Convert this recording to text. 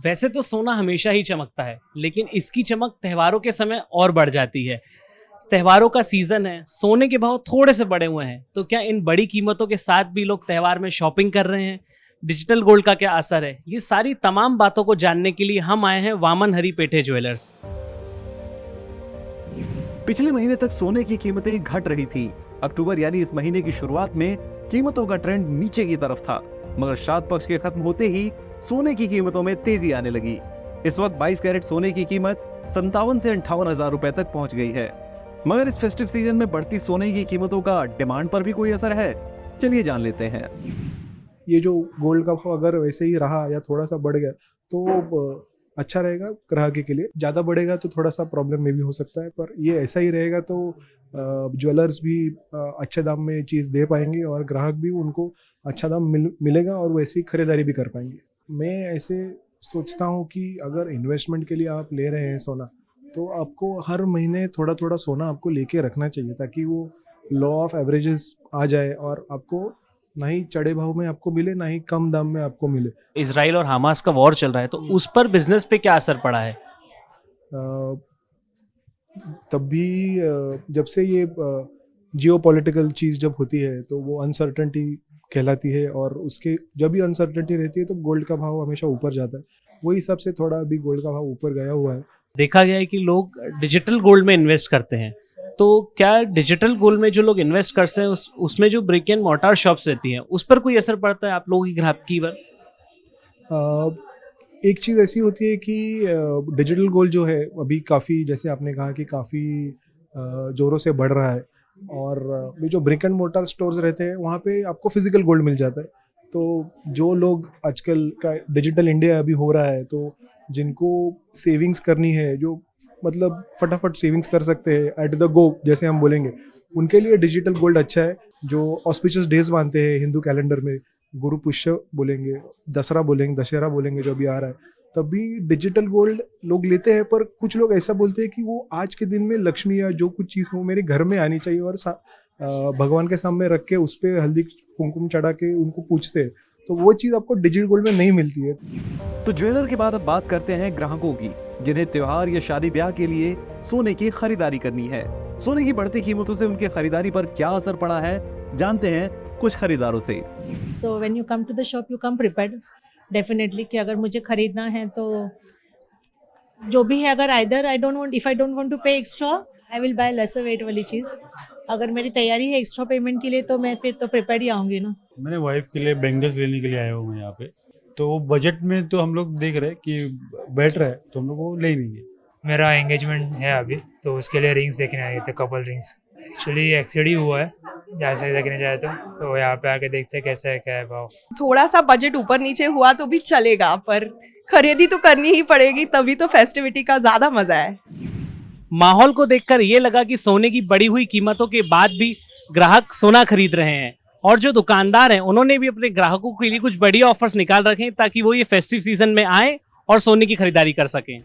वैसे तो सोना हमेशा ही चमकता है, लेकिन इसकी चमक त्योहारों के समय और बढ़ जाती है। त्योहारों का सीजन है, सोने के भाव थोड़े से बढ़े हुए हैं, तो क्या इन बड़ी कीमतों के साथ भी लोग त्योहार में शॉपिंग कर रहे हैं? डिजिटल गोल्ड का क्या असर है? ये सारी तमाम बातों को जानने के लिए हम आए हैं वामन हरी पेठे ज्वेलर्स। पिछले महीने तक सोने की कीमतें घट रही थी। अक्टूबर यानी इस महीने की शुरुआत में कीमतों का ट्रेंड नीचे की तरफ था, मगर श्राद्ध पक्ष के खत्म होते ही सोने की कीमतों में तेजी आने लगी। इस वक्त 22 कैरेट सोने की कीमत 57 से 58 हजार रुपए तक पहुंच गई है। मगर इस फेस्टिव सीजन में बढ़ती सोने की कीमतों का डिमांड पर भी कोई असर है? चलिए जान लेते हैं। ये जो गोल्ड का भाव अगर वैसे ही रहा या थोड़ा सा बढ़ गया तो अच्छा रहेगा ग्राहक के लिए। ज़्यादा बढ़ेगा तो थोड़ा सा प्रॉब्लम में भी हो सकता है, पर ये ऐसा ही रहेगा तो ज्वेलर्स भी अच्छे दाम में चीज़ दे पाएंगे और ग्राहक भी उनको अच्छा दाम मिलेगा और वैसी खरीदारी भी कर पाएंगे। मैं ऐसे सोचता हूँ कि अगर इन्वेस्टमेंट के लिए आप ले रहे हैं सोना, तो आपको हर महीने थोड़ा थोड़ा सोना आपको लेके रखना चाहिए, ताकि वो लॉ ऑफ एवरेजेस आ जाए और आपको ना ही चढ़े भाव में आपको मिले, ना ही कम दाम में आपको मिले। इजराइल और हमास का वॉर चल रहा है, तो उस पर बिजनेस पे क्या असर पड़ा है? तब भी जब से ये जियो पॉलिटिकल चीज़ जब होती है तो वो अनसर्टेनिटी कहलाती है, और उसके जब भी अनसर्टेनिटी रहती है तो गोल्ड का भाव हमेशा ऊपर जाता है। वही हिसाब से थोड़ा अभी गोल्ड का भाव ऊपर गया हुआ है। देखा गया है कि लोग डिजिटल गोल्ड में इन्वेस्ट करते हैं, तो क्या डिजिटल गोल्ड में जो लोग इन्वेस्ट करते हैं उसमें जो ब्रिक एंड मोर्टार शॉप्स रहती हैं उस पर कोई असर पड़ता है आप लोगों की ग्राहकी पर? एक चीज़ ऐसी होती है कि डिजिटल गोल्ड जो है अभी काफ़ी, जैसे आपने कहा कि काफ़ी ज़ोरों से बढ़ रहा है, और ये जो ब्रिक एंड मोर्टार स्टोर्स रहते हैं वहाँ पे आपको फिजिकल गोल्ड मिल जाता है। तो जो लोग आजकल का डिजिटल इंडिया अभी हो रहा है, तो जिनको सेविंग्स करनी है, जो मतलब फटाफट सेविंग्स कर सकते हैं एट द गो जैसे हम बोलेंगे, उनके लिए डिजिटल गोल्ड अच्छा है। जो ऑस्पिशियस डेज मानते हैं हिंदू कैलेंडर में, गुरु पुष्य बोलेंगे, दसरा बोलेंगे, दशहरा बोलेंगे जो भी आ रहा है, तब भी डिजिटल गोल्ड लोग लेते हैं। पर कुछ लोग ऐसा बोलते हैं कि वो आज के दिन में लक्ष्मी या जो कुछ चीज़ वो मेरे घर में आनी चाहिए, और भगवान के सामने रख के उस पर हल्दी कुमकुम चढ़ा के उनको पूछते हैं, तो वो चीज़ आपको डिजिटल गोल्ड में नहीं मिलती है। तो ज्वेलर के बाद अब बात करते हैं ग्राहकों की, जिन्हें त्योहार या शादी ब्याह के लिए सोने की खरीदारी करनी है। सोने की बढ़ती कीमतों से उनके खरीदारी पर क्या असर पड़ा है, जानते हैं कुछ खरीदारों से। So when you come to the shop you come prepared definitely, कि अगर मुझे खरीदना है तो जो भी है, अगर if I don't want to pay extra I will buy lesser weight वाली चीज़। अगर मेरी तैयारी है एक्स्ट्रा पेमेंट के लिए तो मैं फिर तो प्रिपेयर्ड ही आऊँगी ना। मैंने वाइफ के लिए बैंगल्स लेने के लिए आया हूँ यहाँ पे, तो बजट में तो हम लोग देख रहे हैं कि बैठ रहा है तो हम लोग वो ले ही लेंगे। मेरा एंगेजमेंट है अभी, तो उसके लिए रिंग्स देखने आए थे, कपल रिंग्स। एक्चुअली एक्सीड ही हुआ है जैसे देखने जाए तो यहाँ पे आके देखते हैं कैसा है क्या है भाव। थोड़ा सा बजट ऊपर नीचे हुआ तो भी चलेगा, पर खरीदी तो करनी ही पड़ेगी, तभी तो फेस्टिविटी का ज्यादा मजा है। माहौल को देखकर ये लगा कि सोने की बढ़ी हुई कीमतों के बाद भी ग्राहक सोना खरीद रहे हैं, और जो दुकानदार हैं उन्होंने भी अपने ग्राहकों के लिए कुछ बढ़िया ऑफर्स निकाल रखे हैं ताकि वो ये फेस्टिव सीजन में आए और सोने की खरीदारी कर सकें।